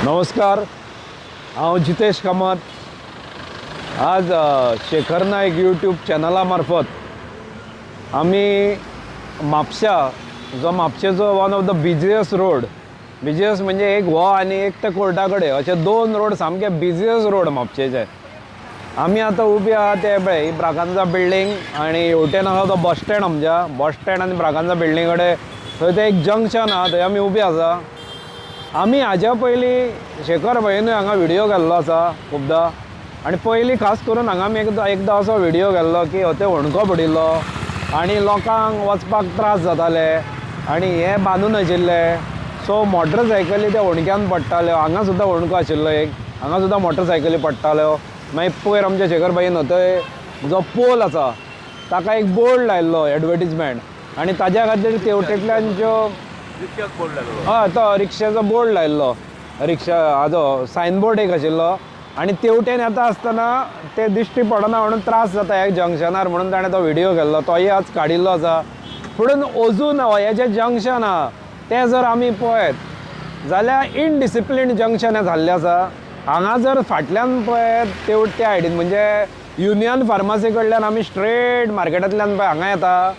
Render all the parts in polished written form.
नमस्कार, हांव जितेश कामत। आज शेखर नायक यूट्यूब चॅनला मार्फत आमी म्हापशेचो वन ऑफ द बिझियस्ट रोड, बिझियस्ट म्हणजे एक हो आनी एक ते कोर्टा कडेन अशे दोन रोड सामके बिझियस्ट रोड म्हापशेचे। आमी आतां उबी आहा ते पळय ब्रागांजा बिल्डींग आनी हेवटेन आसा तो बस स्टँड, आमच्या बस स्टँड आनी ब्रागांजा बिल्डींग कडेन थंय ते एक जंक्शन आहा, थंय आमी उबी आसा। आमी हाज्या पयलीं शेखर भयेनूय हांगा व्हिडियो केल्लो आसा खूबदां, आनी पयलीं खास करून हांगा आमी एकदां असो व्हिडियो केल्लो की हो ते होणको पडिल्लो आनी लोकांक वचपाक त्रास जाताले आनी हे बांदून आशिल्ले, सो मोटरसायकली ते होणक्यान पडटाल्यो। हांगा सुद्दां होणको आशिल्लो एक, हांगा सुद्दां मोटरसायकली पडटाल्यो। मागीर पयर आमच्या शेखर भयेन थंय जो पोल आसा ताका एक बोर्ड लायल्लो एडवर्टिजमेंट, आनी ताज्या खातीर तेवटेंतल्यान ज्यो हय तो रिक्षाचो बोर्ड लायल्लो, रिक्षा हाजो सायनबोर्ड एक आशिल्लो, आनी तेवटेन येता आसतना ते दिश्टी पडना म्हणून त्रास जाता ह्या जंक्शनार म्हणून ताणें तो व्हिडियो केल्लो, तोय आज काडिल्लो आसा। पुणून अजून हें जें जंक्शन आहा तें जर आमी पळयत जाल्यार इनडिसिप्लिन जंक्शन हें जाल्लें आसा। हांगा जर फाटल्यान पळयत तेवटे सायडीन म्हणजे युनियन फार्मासी कडल्यान आमी स्ट्रेट मार्केटांतल्यान पळय हांगा येता,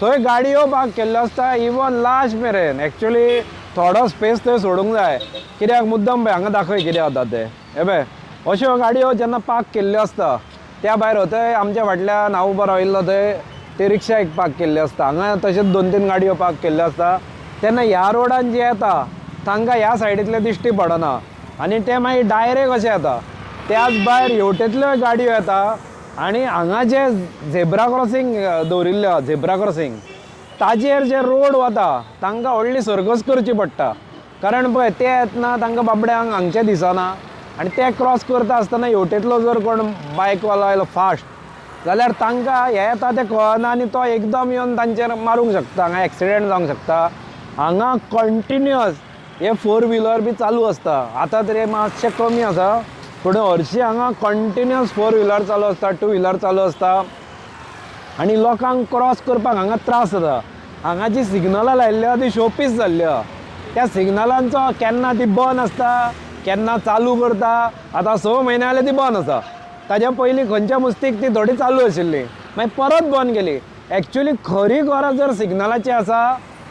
थंय गाडयो पार्क केल्ल्यो आसता इवन लास्ट मेरेन। एक्चुअली थोडो स्पेस थंय सोडूंक जाय, कित्याक मुद्दम पळय हांगा दाखय कितें जाता तें। हे पळय अश्यो गाडयो जेन्ना पार्क केल्ल्यो आसता त्या भायर थंय आमच्या फाटल्यान हांव उबो राविल्लो थंय ते रिक्षा एक पार्क केल्ली आसता, हांगा तशेंच 2-3 गाडयो पार्क केल्ल्यो आसता। तेन्ना ह्या रोडान जे येता तांकां ह्या सायडींतले दिश्टी पडना आनी ते मागीर डायरेक्ट अशें येता, त्याच भायर हेवटेंतल्यो गाडयो येता आनी हांगा जे झेब्रा क्रॉसींग दवरिल्ले आहा, झेब्रा क्रॉसींग ताजेर जे रोड वता तांकां व्हडली सर्कस करची पडटा, कारण पळय ते येतना तांकां बाबड्यांक हांगचें दिसना आनी ते क्रॉस करता आसतना हेवटेंतलो जर कोण बायकवालो आयलो फास्ट जाल्यार तांकां हे येता तें कळना आनी तो एकदम येवन तांचेर मारूंक शकता, हांगा एक्सिडेंट जावंक शकता। हांगा कंटिन्युअस हे 4 व्हिलर बी चालू आसता, आतां तरी मातशें कमी आसा, पूण हरशीं हांगा कंटिन्युअस 4 व्हिलर चालू आसता, 2 व्हिलर चालू आसता आनी लोकांक क्रॉस करपाक हांगा त्रास जाता। हांगा जी सिग्नलां लायिल्ली आहा ती शोपीस जाल्ली आहा, त्या सिग्नलांचो केन्ना ती बंद आसता केन्ना चालू करता। आतां 6 म्हयने जाले ती बंद आसा, ताज्या पयलीं खंयच्या मुस्तीक ती थोडी चालू आशिल्ली मागीर परत बंद केली। एक्चुअली खरी गरज जर सिग्नलाची आसा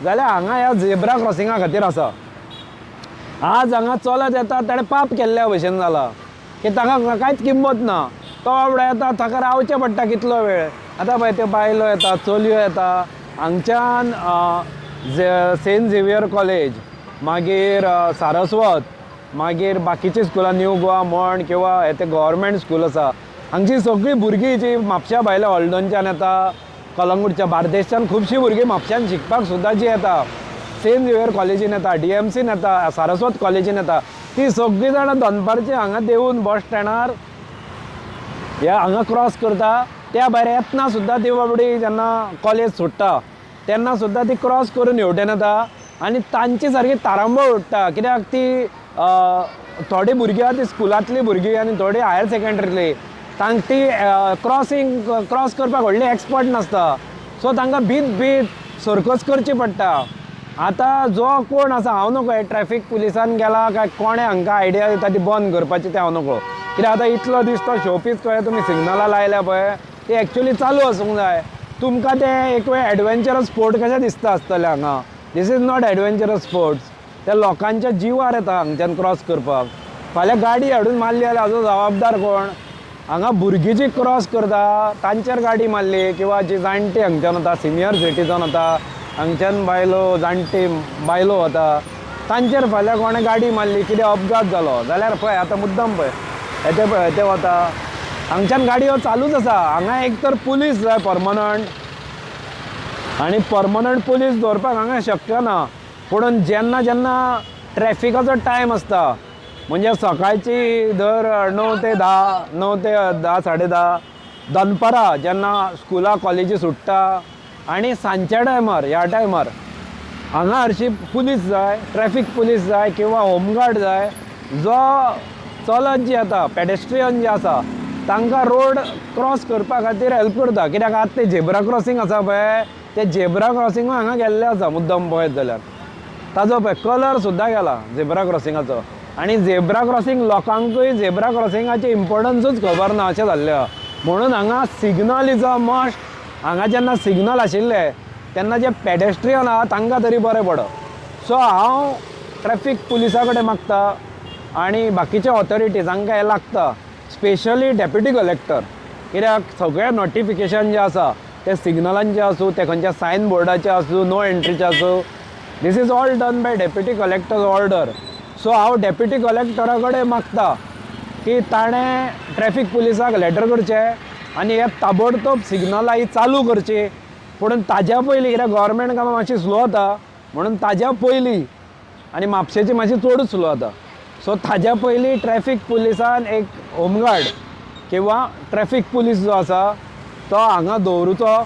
जाल्यार हांगा ह्या झेब्रा क्रॉसिंगा खातीर आसा। आज हांगा चलत येता ताणें पाप केल्ल्या भशेन जाला की ताका कांयच किंमत ना, तो बाबडो येता ताका रावचें पडटा कितलो वेळ। आतां पळय त्यो बायलो येता, चलयो येता, हांगच्यान सेंट झेवियर कॉलेज, मागीर सारस्वत, मागीर बाकीची स्कुलां न्यू गोवा म्हण किंवा हे ते गव्हर्मेंट स्कूल आसा, हांगची सगळीं भुरगीं जी म्हापशा भायल्या हॉल्डोनच्यान येता, कलंगूटच्या बार्देशच्यान खुबशीं भुरगीं म्हापशान शिकपाक सुद्दां जी येता, सेंट झेवियर कॉलेजीन येता, DMCन येता, सारस्वत कॉलेजीन येता, ती सगळीं जाणां दनपारची हांगा देवून बस स्टँडार ह्या हांगा क्रॉस करता। त्या भायर येतना सुद्दां ती बाबडी जेन्ना कॉलेज सोडटा तेन्ना सुद्दां ती क्रॉस करून हेवटेन येता आनी तांची सारकी तारांबळ उडटा, कित्याक ती थोडी भुरगीं आहा ती स्कुलांतली भुरगीं आनी थोडी हायर सेकंडरीतली, तांकां ती क्रॉस करपाक व्हडली एक्सपर्ट नासता, सो तांकां भीत सर्कस करची पडटा। आतां जो कोण आसा हांव नकळो ट्रॅफीक पुलिसान गेला काय कोणें हांकां आयडिया दिता ती बंद करपाची तें हांव नकळो, कित्याक आतां इतलो दीस तो शोपीस कळ्ळें तुमी सिग्नलां लायल्या पळय ती एक्चुअली चालू आसूंक जाय। तुमकां तें एक वेळ एडवेंचरस स्पोर्ट कशें दिसता आसतलें हांगा, this is not adventurous sports, त्या लोकांच्या जिवार येता हांगच्यान क्रॉस करपाक। फाल्यां गाडी हाडून मारली जाल्यार हाजो जबाबदार कोण? हांगा भुरगीं जी क्रॉस करता तांचेर गाडी मारली किंवा जी जाणटी हांगच्यान वता सिनियर सिटीजन वता हांगच्यान बायलो जाणटी बायलो वता तांचेर फाल्यां कोणें गाडी मारली कितें अपघात जालो जाल्यार पळय आतां मुद्दम पळय येते वता हांगच्यान गाडयो चालूच आसा हांगा एक तर पुलीस जाय परमनंट आनी परमनंट पुलीस दवरपाक हांगा शक्य ना पूण जेन्ना जेन्ना ट्रॅफिकाचो टायम आसता म्हणजे सकाळची दर 9 ते 10 9 ते 10 साडे 10 दनपारां जेन्ना स्कुलां कॉलेजी सुट्टा आनी सांजच्या टायमार ह्या टायमार हांगा हरशी पुलीस जाय ट्रॅफिक पुलीस जाय किंवा होमगार्ड जाय जो चलत जी येता पेडेस्ट्रियन जे आसा तांकां रोड क्रॉस करपा खातीर हेल्प करता कित्याक आतां ते झेब्रा क्रॉसींग आसा पळय ते झेब्रा क्रॉसींगूय हांगा गेल्ले आसा मुद्दम पळयत जाल्यार ताजो पळय कलर सुद्दां गेला झेब्रा क्रॉसिंगाचो आनी झेब्रा क्रॉसींग लोकांकूय झेब्रा क्रॉसिंगाची इम्पोर्टन्सूच खबर ना अशें जाल्लें आहा म्हणून हांगा सिग्नल इज अ मस्ट हांगा जेन्ना सिग्नल आशिल्ले तेन्ना जे पेडेस्ट्रियन आहा तांकां तरी बरें पडत सो हांव ट्रॅफिक पुलिसा कडेन मागता आनी बाकीचे ऑथॉरिटीज हांकां हें लागता स्पेशली डेप्युटी कलेक्टर कित्याक सगळें नोटिफिकेशन जें आसा ते सिग्नलांचें आसूं ते खंयच्या सायन बोर्डाचें आसूं नो एंट्रीचें आसूं this is all done by deputy collector's order so हांव डेप्युटी कलेक्टरा कडेन मागता की ताणें ट्रॅफिक पुलिसाक लेटर करचें आनी हे ताबडतोब सिग्नलां ही चालू करची पूण ताज्या पयलीं कित्याक गव्हर्मेंट कामां मातशी स्लो जाता म्हणून ताज्या पयलीं आनी म्हापशेची मातशी चडूच स्लो जाता सो ताज्या पयलीं ट्रॅफिक पुलिसान एक होमगार्ड किंवा ट्रॅफिक पुलीस जो आसा तो हांगा दवरूचो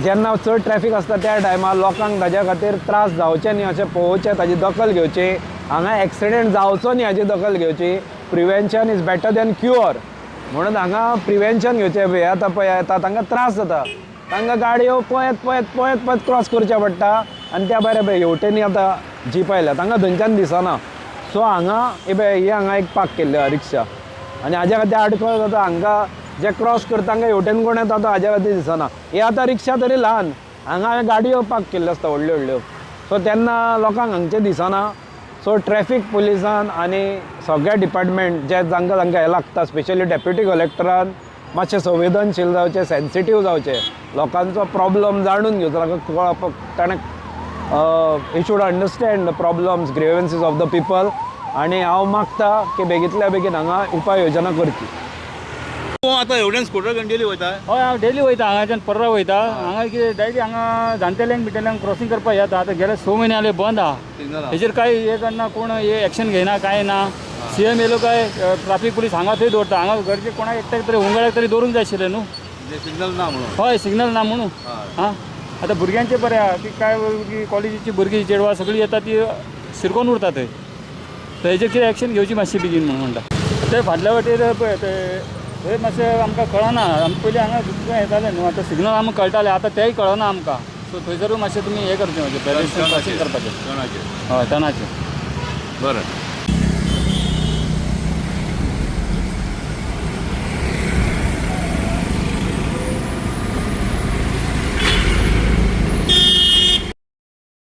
जेन्ना चड ट्रॅफिक आसता त्या टायमार लोकांक ताज्या खातीर त्रास जावचे न्ही अशें पळोवचें ताजी दखल घेवची हांगा एक्सिडेंट जावचो न्ही हाजी दखल घेवची prevention is better than cure म्हणून हांगा प्रिवेंशन घेवचें पळय आतां पळय येता तांकां त्रास जाता तांकां गाडयो पळयत पळयत पळयत पळयत क्रॉस करचें पडटा आनी त्या भायर पळय हेवटेनी आतां जीप आयल्या तांकां थंयच्यान दिसना सो हांगा हे पळय ही हांगा एक पार्क केल्ली आहा रिक्षा आनी हाज्या खातीर आडखळ जाता हांकां जे क्रॉस करता तांकां हेवटेन कोण येता तो हाज्या खातीर दिसना हे आतां रिक्षा तरी ल्हान हांगा गाडयो पार्क केल्ल्यो आसता व्हडल्यो व्हडल्यो सो तेन्ना लोकांक हांगचें दिसना सो ट्रॅफिक पुलिसान आनी सगळ्या डिपार्टमेंट जे जांकां हे लागता स्पेशली डेप्युटी कलेक्टरान मातशें संवेदनशील जावचें सेन्सिटीव जावचें लोकांचो प्रॉब्लम जाणून घेवचो ताका ताणें ही should understand the problems grievances of the people आनी हांव मागता की बेगींतल्या बेगीन हांगा उपाय योजना करची आता एवढ्यान स्कूटर घेवन डेली वयता हय हांव डेली वयता हांगाच्यान पर्रा वयता हांगा कितें डायरेक्ट हांगा जाणटेल्यांक बिटेल्यांक क्रॉसींग करपाक येता आतां गेले 6 म्हयने जाले बंद आहा सिग्नल हेजेर कांय हे करना कोण हे एक्शन घेयना कांय ना CM येयलो काय ट्राफीक पुलीस हांगा थंय दवरता हांगा घरचे कोणाक एकट्याक तरी हुंगाळ्याक तरी दवरूंक जाय आशिल्लें न्हू सिग्नल ना म्हणून हय सिग्नल ना म्हणून हां आतां भुरग्यांचें बरें आहा की काय कॉलेजीची भुरगीं चेडवां सगळीं येता ती शिरकोन उरता थंय तर हेजेर कितें एक्शन घेवची मातशी बेगीन म्हणून म्हणटा ते फाटल्या वाटेर पळय ते थंय मातशें आमकां कळना आमी पयलीं हांगा दुसरें येतालें न्हू आतां सिग्नल आमकां कळटालें आतां तेंय कळना आमकां सो थंयसरूय मातशें तुमी हें करचें म्हणजे बॅलन्स क्रॉसींग करपाचें कोणाचें हय टनाचें बरें